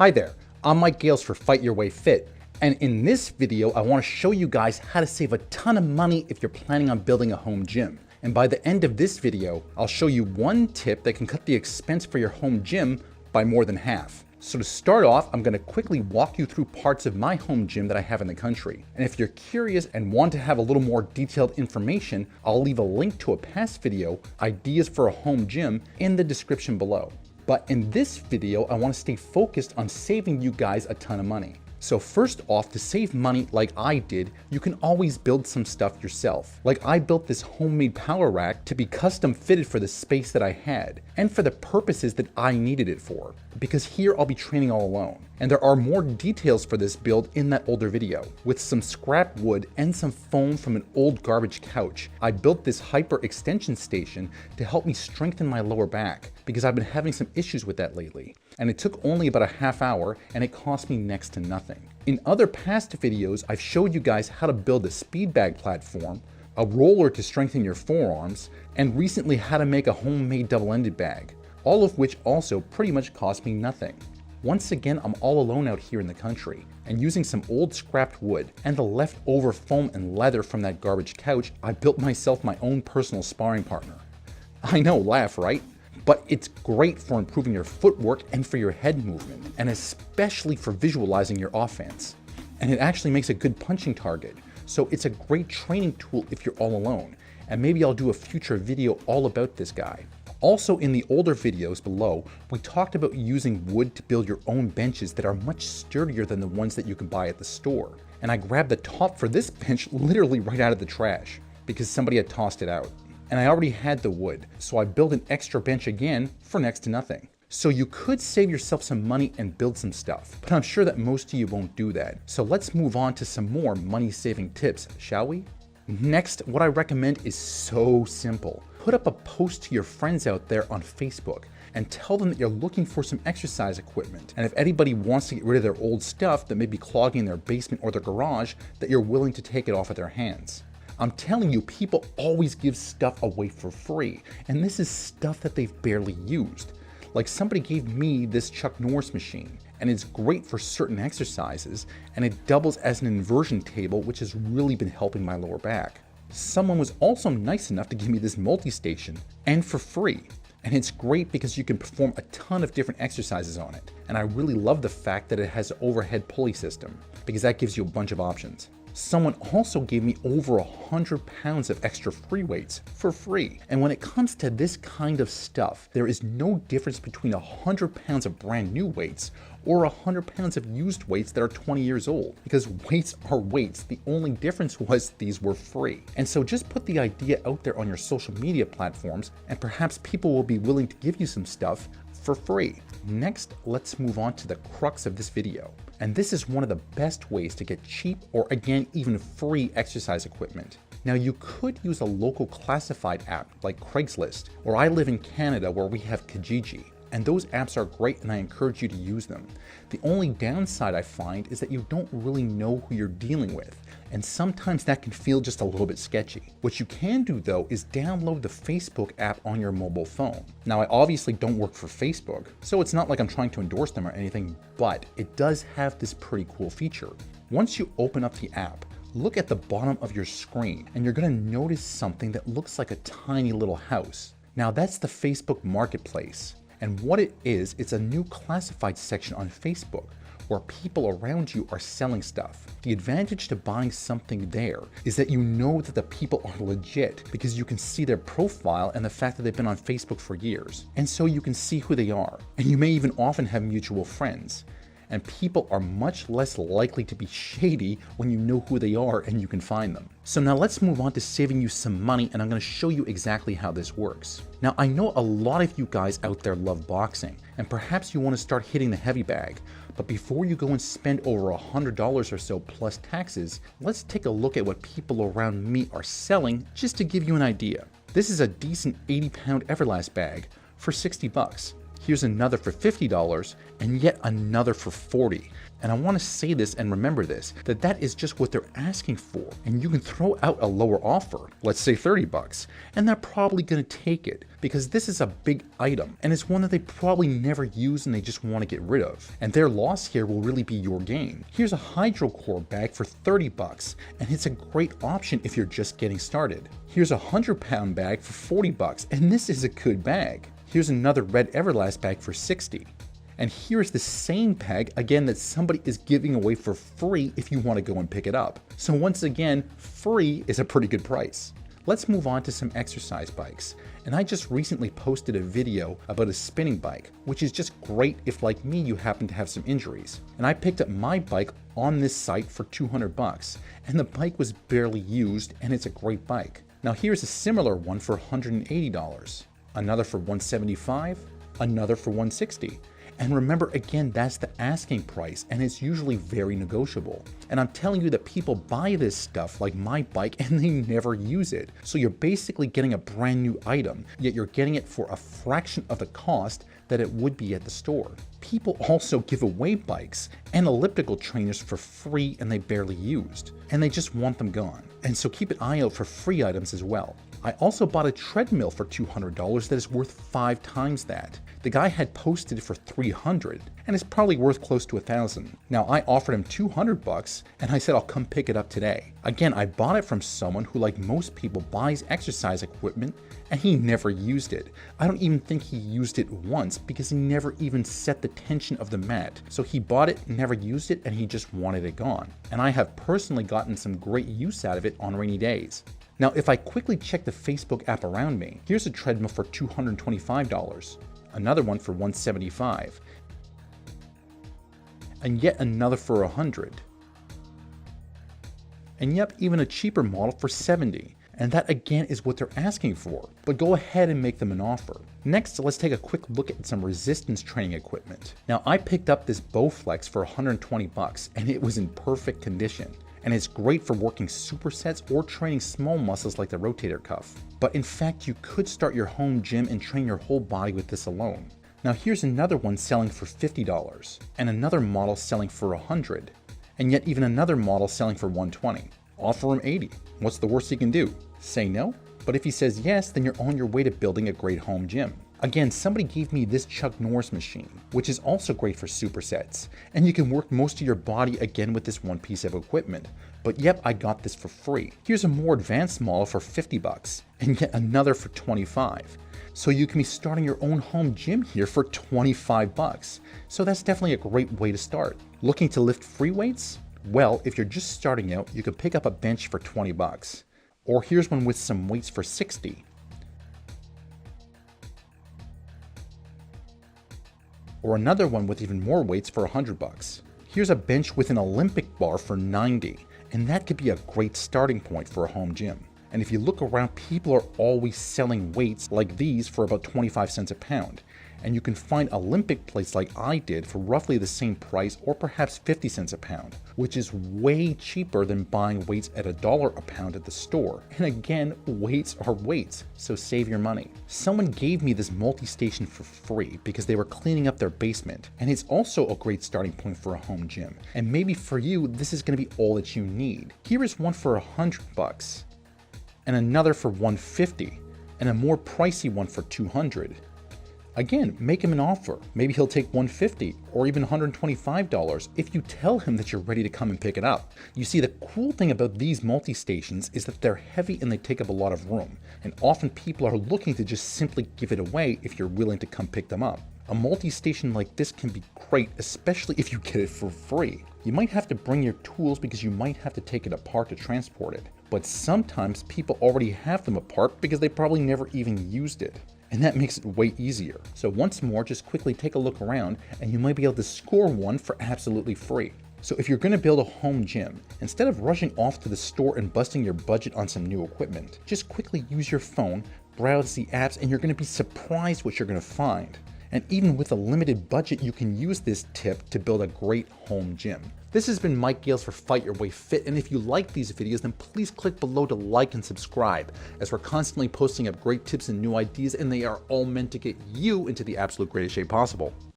Hi there, I'm Mike Gales for Fight Your Way Fit, and in this video I want to show you guys how to save a ton of money if you're planning on building a home gym. And by the end of this video, I'll show you one tip that can cut the expense for your home gym by more than half. So to start off, I'm going to quickly walk you through parts of my home gym that I have in the country. And if you're curious and want to have a little more detailed information, I'll leave a link to a past video, Ideas for a Home Gym, in the description below. But in this video, I want to stay focused on saving you guys a ton of money. So first off, to save money like I did, you can always build some stuff yourself. Like I built this homemade power rack to be custom fitted for the space that I had, and for the purposes that I needed it for, because here I'll be training all alone. And there are more details for this build in that older video. With some scrap wood and some foam from an old garbage couch, I built this hyper extension station to help me strengthen my lower back, because I've been having some issues with that lately. And it took only about a half hour, and it cost me next to nothing. In other past videos, I've showed you guys how to build a speed bag platform, a roller to strengthen your forearms, and recently how to make a homemade double-ended bag, all of which also pretty much cost me nothing. Once again, I'm all alone out here in the country, and using some old scrapped wood and the leftover foam and leather from that garbage couch, I built myself my own personal sparring partner. I know, laugh, right? But it's great for improving your footwork and for your head movement, and especially for visualizing your offense. And it actually makes a good punching target, so it's a great training tool if you're all alone, and maybe I'll do a future video all about this guy. Also, in the older videos below, we talked about using wood to build your own benches that are much sturdier than the ones that you can buy at the store. And I grabbed the top for this bench literally right out of the trash, because somebody had tossed it out. And I already had the wood, so I built an extra bench again for next to nothing. So you could save yourself some money and build some stuff, but I'm sure that most of you won't do that. So let's move on to some more money-saving tips, shall we? Next, what I recommend is so simple. Put up a post to your friends out there on Facebook and tell them that you're looking for some exercise equipment. And if anybody wants to get rid of their old stuff that may be clogging their basement or their garage, that you're willing to take it off of their hands. I'm telling you, people always give stuff away for free, and this is stuff that they've barely used. Like somebody gave me this Chuck Norris machine, and it's great for certain exercises, and it doubles as an inversion table, which has really been helping my lower back. Someone was also nice enough to give me this multi-station, and for free. And it's great because you can perform a ton of different exercises on it. And I really love the fact that it has an overhead pulley system, because that gives you a bunch of options. Someone also gave me over 100 pounds of extra free weights for free. And when it comes to this kind of stuff, there is no difference between 100 pounds of brand new weights or 100 pounds of used weights that are 20 years old, because weights are weights. The only difference was these were free. And so just put the idea out there on your social media platforms, and perhaps people will be willing to give you some stuff for free. Next, let's move on to the crux of this video. And this is one of the best ways to get cheap or again, even free exercise equipment. Now you could use a local classified app like Craigslist, or I live in Canada where we have Kijiji. And those apps are great and I encourage you to use them. The only downside I find is that you don't really know who you're dealing with, and sometimes that can feel just a little bit sketchy. What you can do though is download the Facebook app on your mobile phone. Now I obviously don't work for Facebook, so it's not like I'm trying to endorse them or anything, but it does have this pretty cool feature. Once you open up the app, look at the bottom of your screen and you're gonna notice something that looks like a tiny little house. Now that's the Facebook Marketplace. And what it is, it's a new classified section on Facebook where people around you are selling stuff. The advantage to buying something there is that you know that the people are legit because you can see their profile and the fact that they've been on Facebook for years. And so you can see who they are. And you may even often have mutual friends. And people are much less likely to be shady when you know who they are and you can find them. So now let's move on to saving you some money, and I'm going to show you exactly how this works. Now I know a lot of you guys out there love boxing, and perhaps you want to start hitting the heavy bag, but before you go and spend over $100 or so plus taxes, let's take a look at what people around me are selling just to give you an idea. This is a decent 80-pound Everlast bag for 60 bucks. Here's another for $50 and yet another for $40. And I want to say this and remember this, that is just what they're asking for. And you can throw out a lower offer, let's say 30 bucks, and they're probably going to take it because this is a big item and it's one that they probably never use and they just want to get rid of. And their loss here will really be your gain. Here's a HydroCore bag for 30 bucks and it's a great option if you're just getting started. Here's a 100-pound bag for 40 bucks and this is a good bag. Here's another Red Everlast bag for 60. And here's the same bag, again, that somebody is giving away for free if you want to go and pick it up. So once again, free is a pretty good price. Let's move on to some exercise bikes. And I just recently posted a video about a spinning bike, which is just great if, like me, you happen to have some injuries. And I picked up my bike on this site for 200 bucks, and the bike was barely used, and it's a great bike. Now here's a similar one for $180, another for $175, another for $160. And remember, again, that's the asking price and it's usually very negotiable. And I'm telling you that people buy this stuff like my bike and they never use it. So you're basically getting a brand new item, yet you're getting it for a fraction of the cost that it would be at the store. People also give away bikes and elliptical trainers for free and they barely used, and they just want them gone. And so keep an eye out for free items as well. I also bought a treadmill for $200 that is worth 5 times that. The guy had posted it for $300 and it's probably worth close to $1,000. Now I offered him 200 bucks and I said I'll come pick it up today. Again, I bought it from someone who, like most people, buys exercise equipment and he never used it. I don't even think he used it once because he never even set the tension of the mat. So he bought it, never used it, and he just wanted it gone. And I have personally gotten some great use out of it on rainy days. Now, if I quickly check the Facebook app around me, here's a treadmill for $225, another one for $175, and yet another for $100. And yep, even a cheaper model for $70. And that again is what they're asking for, but go ahead and make them an offer. Next, let's take a quick look at some resistance training equipment. Now, I picked up this Bowflex for 120 bucks and it was in perfect condition. And it's great for working supersets or training small muscles like the rotator cuff. But in fact, you could start your home gym and train your whole body with this alone. Now here's another one selling for $50, and another model selling for $100, and yet even another model selling for $120. Offer him $80. What's the worst he can do? Say no? But if he says yes, then you're on your way to building a great home gym. Again, somebody gave me this Chuck Norris machine, which is also great for supersets, and you can work most of your body again with this one piece of equipment. But yep, I got this for free. Here's a more advanced model for 50 bucks, and yet another for 25. So you can be starting your own home gym here for 25 bucks. So that's definitely a great way to start. Looking to lift free weights? Well, if you're just starting out, you can pick up a bench for 20 bucks. Or here's one with some weights for 60. Or another one with even more weights for 100 bucks. Here's a bench with an Olympic bar for 90, and that could be a great starting point for a home gym. And if you look around, people are always selling weights like these for about 25 cents a pound. And you can find Olympic plates like I did for roughly the same price or perhaps 50 cents a pound, which is way cheaper than buying weights at $1 a pound at the store. And again, weights are weights, so save your money. Someone gave me this multi-station for free because they were cleaning up their basement, and it's also a great starting point for a home gym. And maybe for you, this is going to be all that you need. Here is one for 100 bucks, and another for 150, and a more pricey one for 200. Again, make him an offer. Maybe he'll take $150 or even $125 if you tell him that you're ready to come and pick it up. You see, the cool thing about these multi-stations is that they're heavy and they take up a lot of room, and often people are looking to just simply give it away if you're willing to come pick them up. A multi-station like this can be great, especially if you get it for free. You might have to bring your tools because you might have to take it apart to transport it, but sometimes people already have them apart because they probably never even used it. And that makes it way easier. So once more, just quickly take a look around and you might be able to score one for absolutely free. So if you're going to build a home gym, instead of rushing off to the store and busting your budget on some new equipment, just quickly use your phone, browse the apps, and you're going to be surprised what you're going to find. And even with a limited budget, you can use this tip to build a great home gym. This has been Mike Gales for Fight Your Way Fit, and if you like these videos, then please click below to like and subscribe, as we're constantly posting up great tips and new ideas, and they are all meant to get you into the absolute greatest shape possible.